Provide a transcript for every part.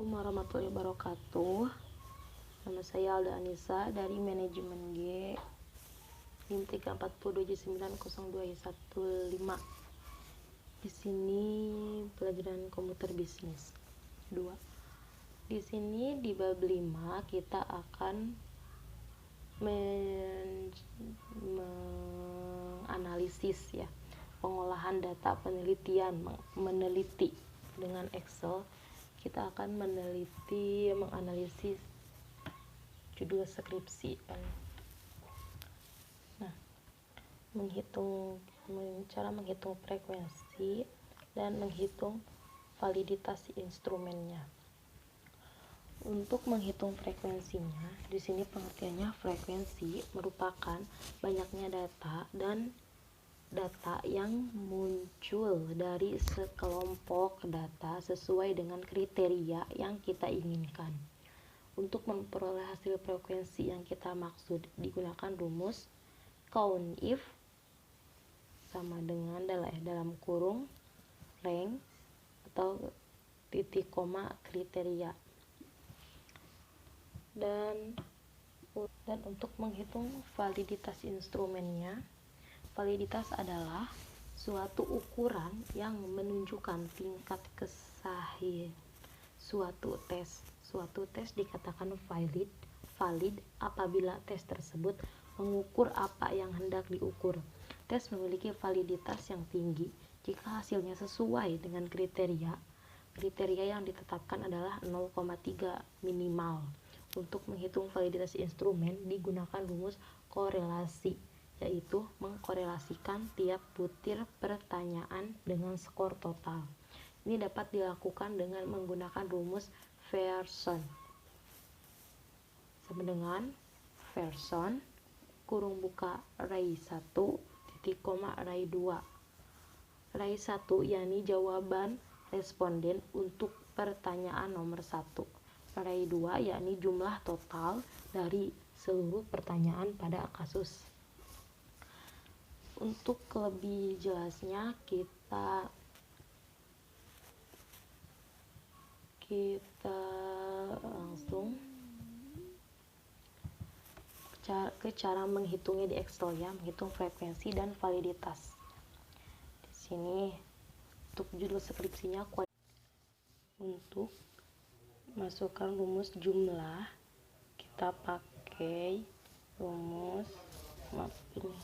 Assalamualaikum warahmatullahi wabarakatuh. Nama saya Alda Anissa dari Manajemen G, NIM 342J902Y15. Di sini pelajaran komputer bisnis 2. Di sini di bab 5 kita akan menganalisis ya, pengolahan data, penelitian, meneliti dengan Excel. Kita akan menganalisis judul skripsi. Nah, cara menghitung frekuensi dan menghitung validitas instrumennya. Untuk menghitung frekuensinya, di sini pengertiannya frekuensi merupakan banyaknya data dan data yang muncul dari sekelompok data sesuai dengan kriteria yang kita inginkan. Untuk memperoleh hasil frekuensi yang kita maksud digunakan rumus COUNT-IF sama dengan dalam kurung range atau titik koma kriteria. Dan untuk menghitung validitas instrumennya, validitas adalah suatu ukuran yang menunjukkan tingkat kesahihan suatu tes. Suatu tes dikatakan valid apabila tes tersebut mengukur apa yang hendak diukur. Tes memiliki validitas yang tinggi jika hasilnya sesuai dengan kriteria. Kriteria yang ditetapkan adalah 0,3 minimal. Untuk menghitung validitas instrumen digunakan rumus korelasi, yaitu mengkorelasikan tiap butir pertanyaan dengan skor total. Ini dapat dilakukan dengan menggunakan rumus Pearson. Sama dengan Pearson kurung buka ray 1 titik koma ray 2. Ray 1 yakni jawaban responden untuk pertanyaan nomor 1. Ray 2 yakni jumlah total dari seluruh pertanyaan pada kasus. Untuk lebih jelasnya kita langsung ke cara menghitungnya di Excel ya, menghitung frekuensi dan validitas. Di sini untuk judul skripsinya untuk masukkan rumus jumlah, kita pakai rumus ini.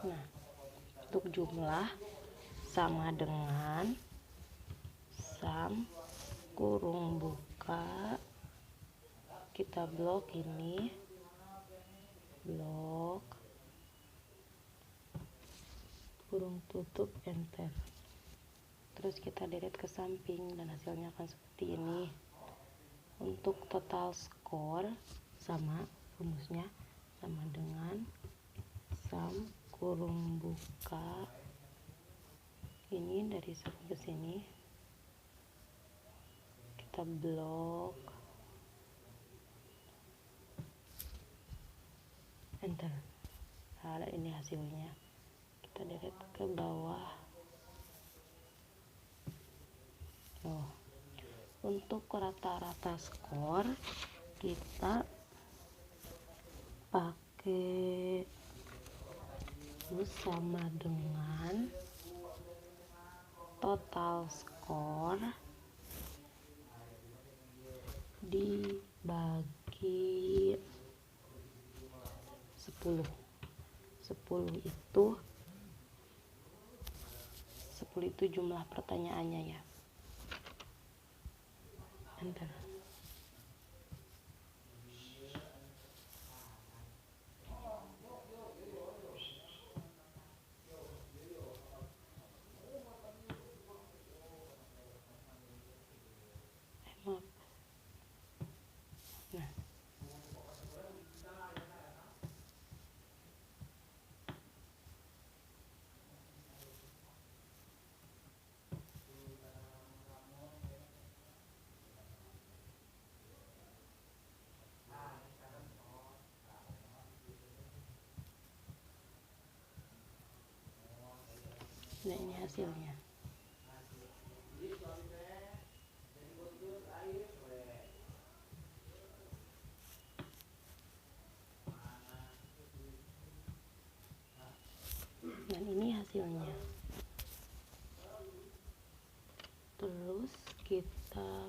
Nah, untuk jumlah sama dengan sum kurung buka, kita blok ini, blok kurung tutup, enter. Terus kita delete ke samping dan hasilnya akan seperti ini. Untuk total skor sama rumusnya sama dengan sum kurung buka ini dari sini ke sini, kita blok, enter. Nah, ini hasilnya. Kita delete ke bawah. Untuk rata-rata skor kita pakai sama dengan total skor dibagi 10. 10 itu jumlah pertanyaannya ya. Enter. Maaf. Nah, hasilnya. Dan ini hasilnya. Terus kita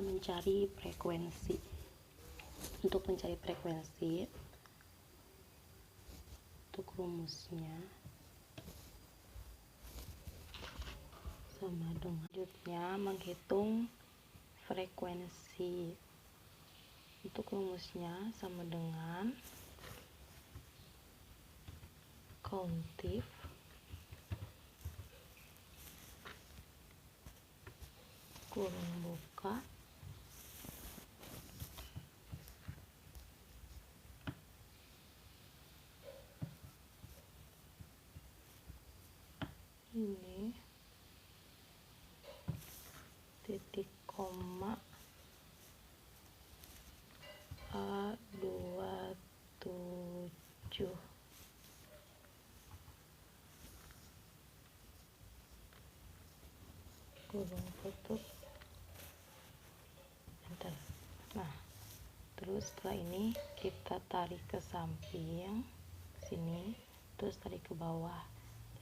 mencari frekuensi. Untuk mencari frekuensi, untuk rumusnya sama dengan selanjutnya menghitung frekuensi. Untuk rumusnya sama dengan countif kurung buka ini titik koma A27 kurung tutup enter. Nah, terus setelah ini kita tarik ke samping sini, terus tarik ke bawah,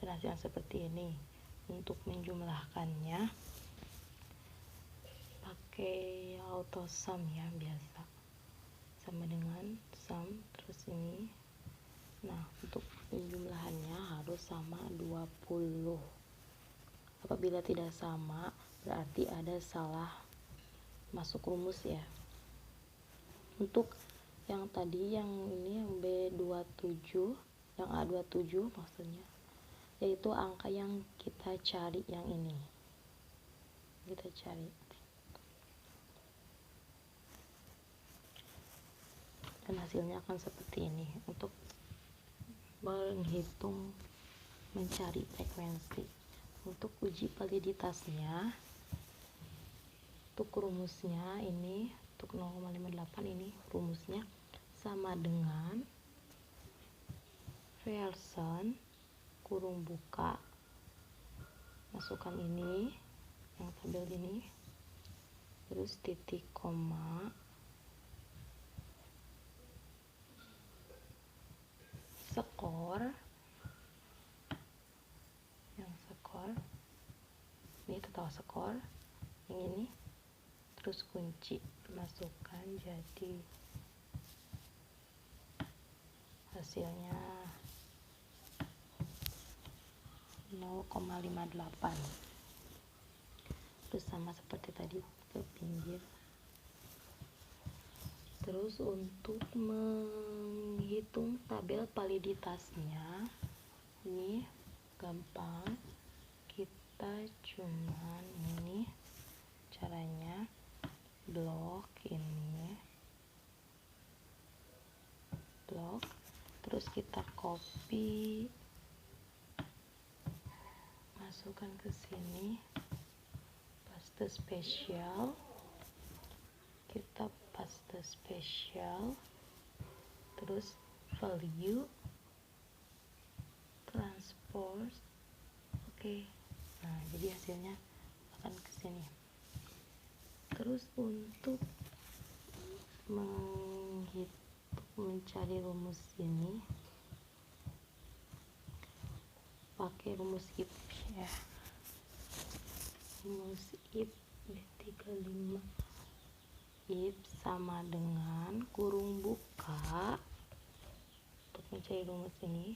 dan hasilnya seperti ini. Untuk menjumlahkannya pakai auto sum ya, biasa sama dengan sum terus ini. Nah, untuk penjumlahannya harus sama 20. Apabila tidak sama, berarti ada salah masuk rumus ya. Untuk yang tadi, yang ini yang B27, yang A27 maksudnya, yaitu angka yang kita cari, yang ini kita cari. Dan hasilnya akan seperti ini. Untuk menghitung mencari frekuensi, untuk uji validitasnya, untuk rumusnya ini, untuk 0,58 ini rumusnya sama dengan Pearson kurung buka, masukkan ini yang tabel ini, terus titik koma skor, yang skor ini total skor, yang ini, terus kunci masukkan, jadi hasilnya 0,58. Terus sama seperti tadi ke pinggir. Terus untuk menghitung tabel validitasnya ini gampang, kita cuman ini caranya, blok ini, blok, terus kita copy, masukkan ke sini, paste spesial, kita paste spesial, terus value, transport, oke. Nah, jadi hasilnya akan ke sini. Terus untuk mencari rumus ini pakai rumus if ya. Rumus if B35, if sama dengan kurung buka. Untuk mencari rumus ini,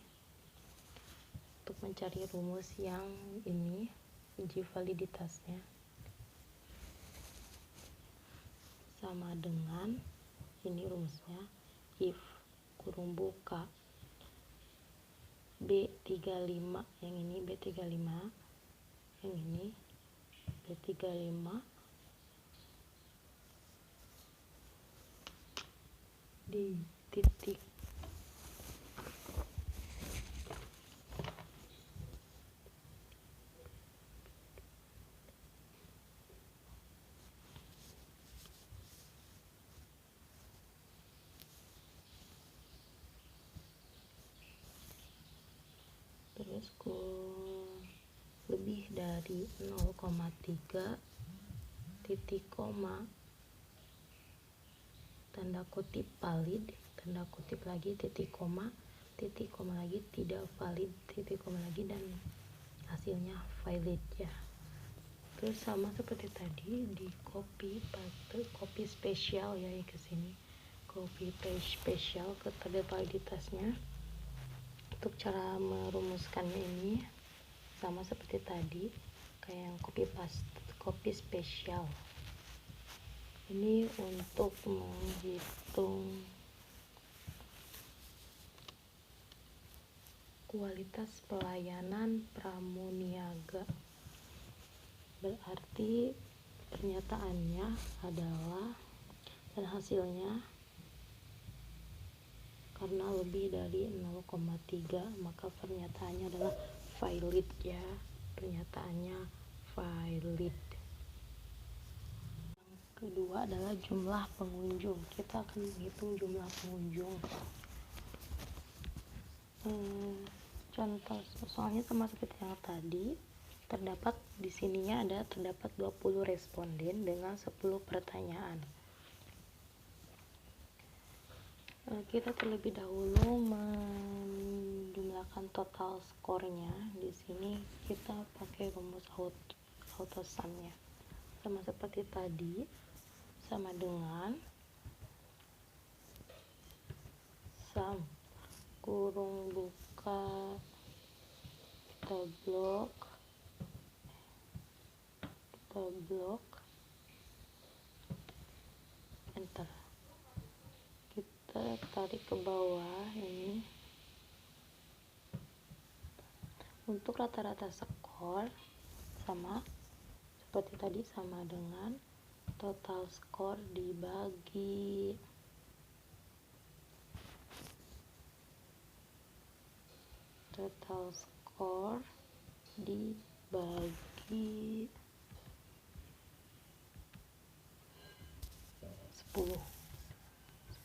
untuk mencari rumus yang ini, uji validitasnya sama dengan ini rumusnya, if kurung buka B35, yang ini B35, yang ini B35 di titik lebih dari 0,3 titik koma tanda kutip valid, tanda kutip lagi titik koma lagi tidak valid, titik koma lagi, dan hasilnya valid ya. Terus sama seperti tadi di copy spesial ya ke sini, copy paste spesial ke tanda validitasnya. Untuk cara merumuskannya ini sama seperti tadi, kayak yang copy spesial. Ini untuk menghitung kualitas pelayanan pramuniaga. Berarti pernyataannya adalah, dan hasilnya karena lebih dari 0,3 maka pernyataannya adalah valid ya, pernyataannya valid. Kedua adalah jumlah pengunjung. Kita akan menghitung jumlah pengunjung. Contoh soalnya sama seperti yang tadi, terdapat di sininya terdapat 20 responden dengan 10 pertanyaan. Kita terlebih dahulu menjumlahkan total skornya. Di sini kita pakai rumus auto sum-nya. Sama seperti tadi, sama dengan sum kurung buka kita blok enter, kita tarik ke bawah ini. Untuk rata-rata skor sama seperti tadi, sama dengan total skor dibagi total skor dibagi 10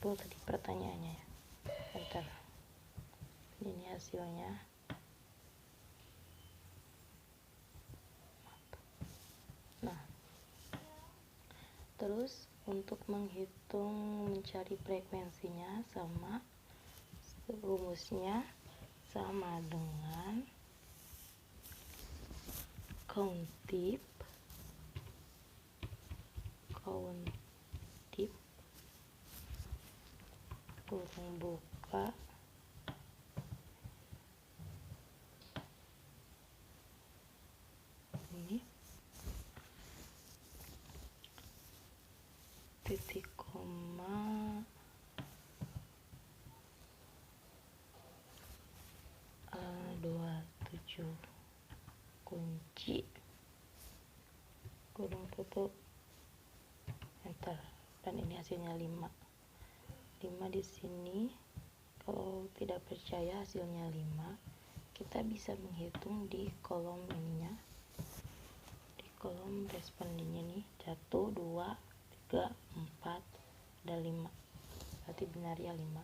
tadi pertanyaannya ya. Enter. Ini hasilnya. Nah, terus untuk mencari frekuensinya, sama rumusnya sama dengan countip kurung buka ini titik koma 27 kunci kurung tutup enter, dan ini hasilnya 5 di sini. Kalau tidak percaya hasilnya 5, kita bisa menghitung di kolom ininya, di kolom respondennya nih, 1, 2, 3, 4, ada 5, berarti benar ya 5.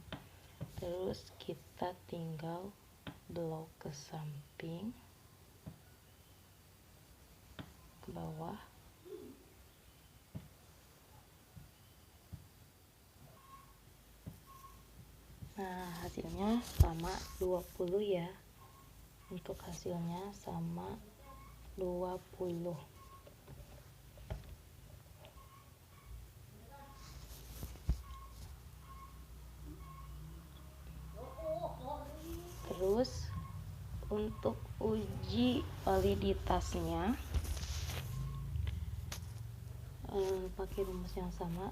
Terus kita tinggal blok ke samping, ke bawah. Nah, hasilnya sama 20 ya. Untuk hasilnya sama 20. Terus untuk uji validitasnya pakai rumus yang sama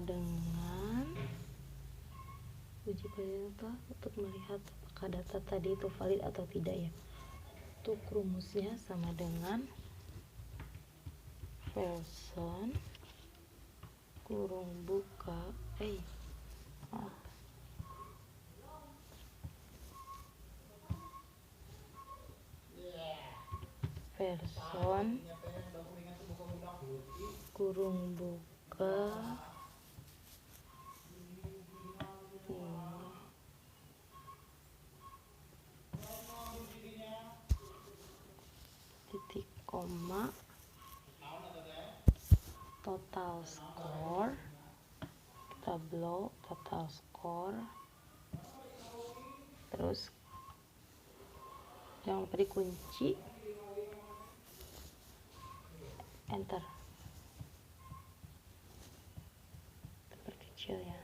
dengan uji validitas untuk melihat apakah data tadi itu valid atau tidak ya. Untuk rumusnya sama dengan person kurung buka person kurung buka score, kita blok total score, terus jangan lupa dikunci, enter, perkecil ya.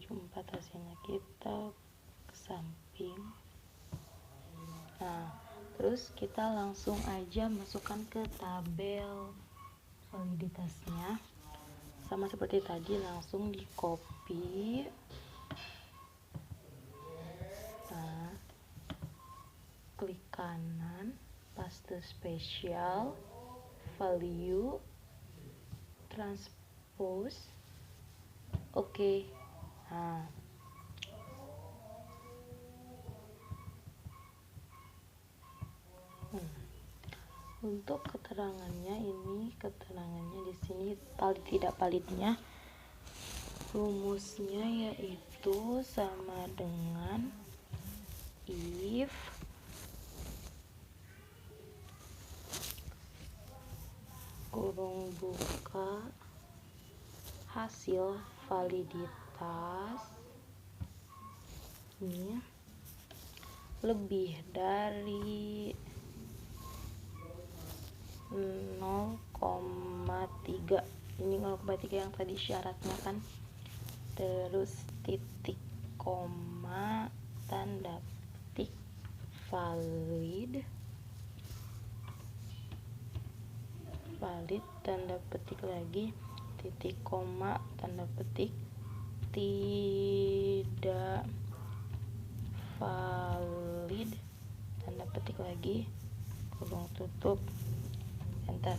empat hasilnya, kita ke samping. Nah, terus kita langsung aja masukkan ke tabel validitasnya. Sama seperti tadi, langsung di copy. Nah, klik kanan, paste spesial, value, transpose, oke. Nah, untuk keterangannya ini, keterangannya di sini valid tidak validnya, rumusnya yaitu sama dengan if kurung buka hasil validitas ini lebih dari 0,3. Ini 0,3 yang tadi syaratnya kan. Terus titik koma, tanda petik, valid, tanda petik lagi, titik koma, tanda petik, tidak valid, tanda petik lagi, kurung tutup, enter.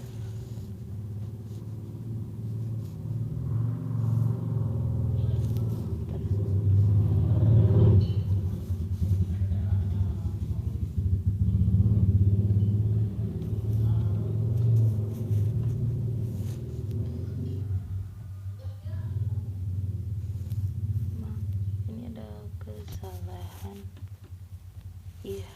Ini ada kesalahan. Iya.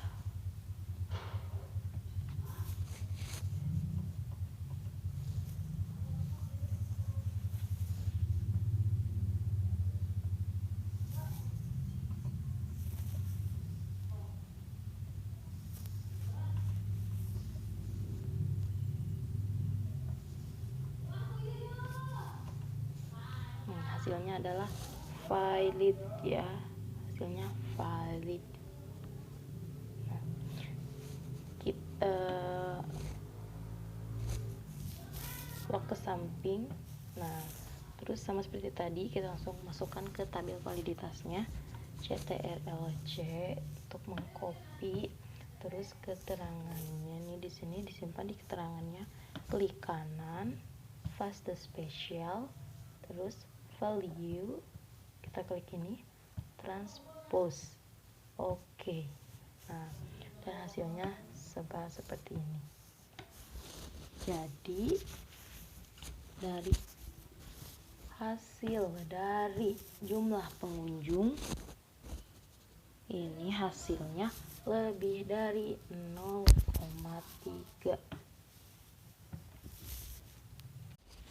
Hasilnya adalah valid ya, hasilnya valid. Nah, kita lock ke samping. Nah, terus sama seperti tadi, kita langsung masukkan ke tabel validitasnya, CTRL-C untuk mengcopy. Terus keterangannya nih di sini disimpan di keterangannya, klik kanan, paste spesial, terus value, kita klik ini, transpose, oke. Nah, dan hasilnya seperti ini. Jadi dari hasil dari jumlah pengunjung ini, hasilnya lebih dari 0,3.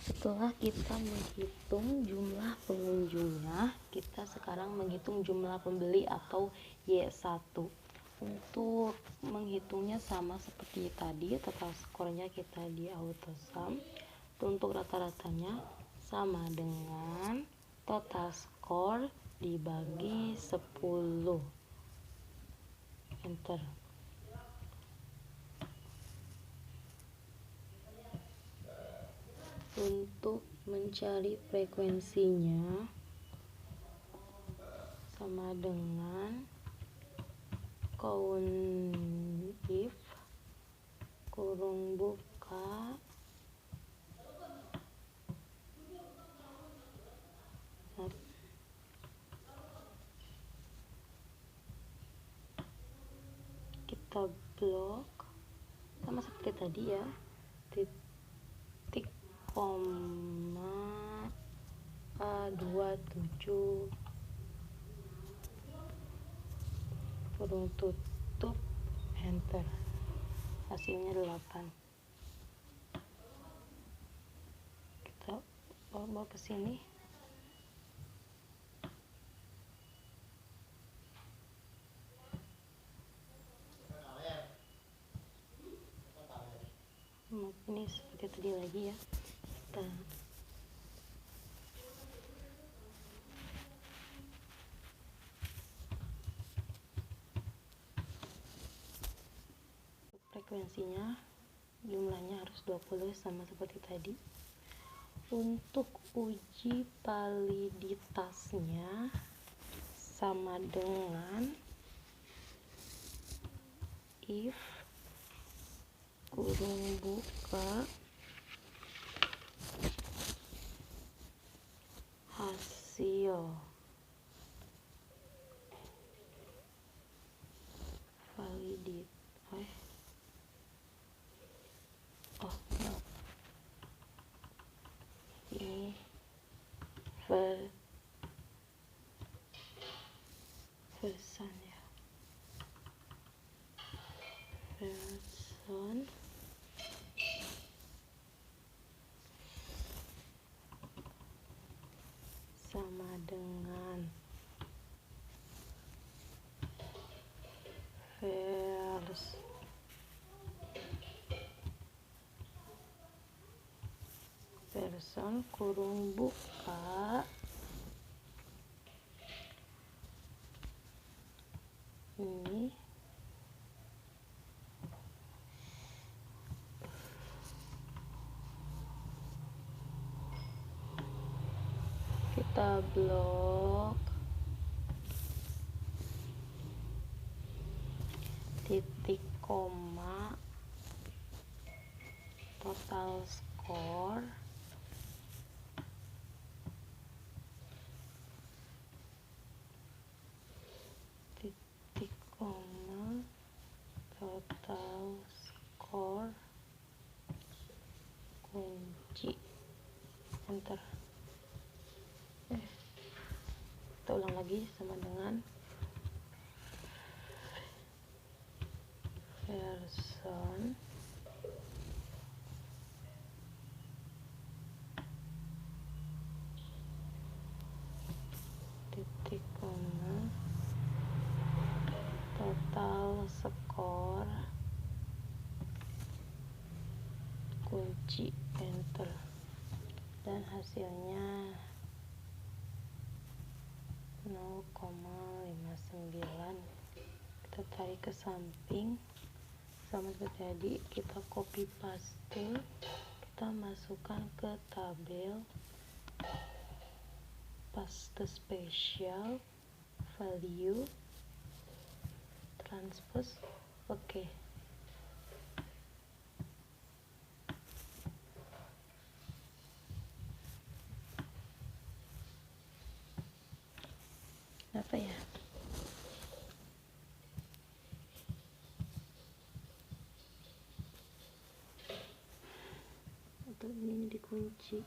Setelah kita menghitung jumlah pengunjungnya, kita sekarang menghitung jumlah pembeli atau Y1. Untuk menghitungnya sama seperti tadi, total skornya kita di AutoSum. Untuk rata-ratanya sama dengan total skor dibagi 10. Enter. Untuk mencari frekuensinya sama dengan count if kurung buka kita blok sama seperti tadi ya, titik koma 27 kurung tutup, enter. hasilnya 8. Kita bawa ke sini. Ini seperti tadi lagi ya. Kita frekuensinya jumlahnya harus 20 sama seperti tadi. Untuk uji validitasnya sama dengan if kurung buka hasil validit ini version ya, version sama dengan version kurung buka ini kita blok titik koma total score titik koma total score kunci enter. Kita ulang lagi sama dengan version titik koma total skor kunci enter, dan hasilnya 0,59. Kita tarik ke samping sama seperti tadi, kita copy paste, kita masukkan ke tabel paste spesial value transpose. Oke. Apa ya? Atau ini dikunci.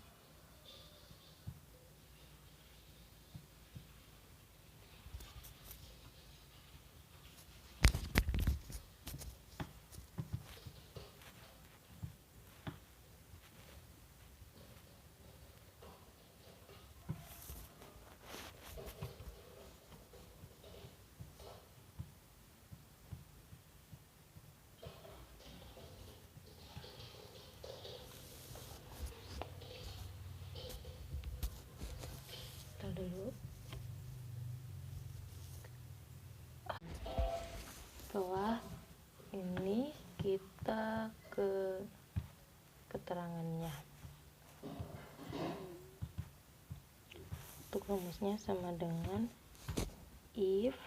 Dulu setelah ini kita ke keterangannya. Untuk rumusnya sama dengan if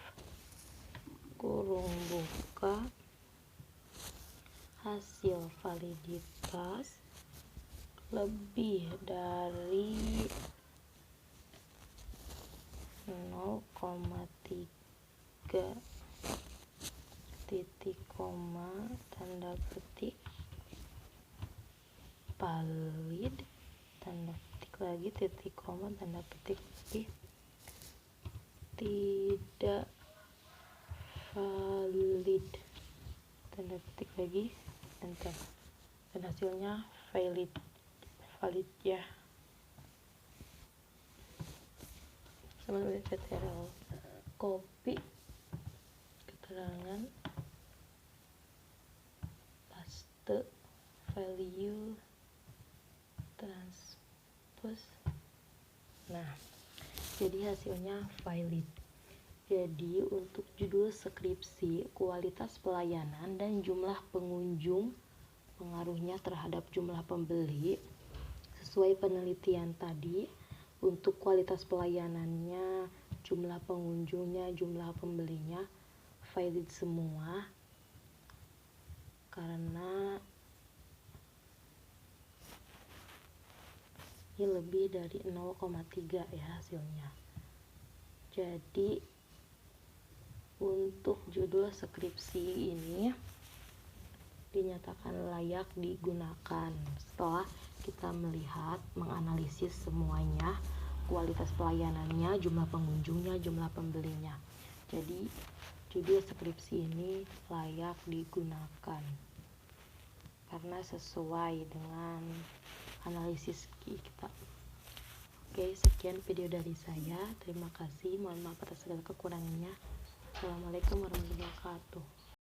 kurung buka hasil validitas lebih dari 0,3 titik koma tanda petik valid tanda petik lagi titik koma tanda petik lagi tidak valid tanda petik lagi enter, dan hasilnya valid ya. Sama dengan ctrl, copy keterangan, paste value, transpose. Nah, jadi hasilnya valid. Jadi untuk judul skripsi, kualitas pelayanan dan jumlah pengunjung pengaruhnya terhadap jumlah pembeli. Sesuai penelitian tadi, untuk kualitas pelayanannya, jumlah pengunjungnya, jumlah pembelinya valid semua, karena ini lebih dari 0,3 ya hasilnya. Jadi untuk judul skripsi ini dinyatakan layak digunakan setelah kita melihat, menganalisis semuanya, kualitas pelayanannya, jumlah pengunjungnya, jumlah pembelinya. Jadi judul skripsi ini layak digunakan karena sesuai dengan analisis kita. Oke, sekian video dari saya. Terima kasih. Mohon maaf atas segala kekurangannya. Assalamualaikum warahmatullahi wabarakatuh.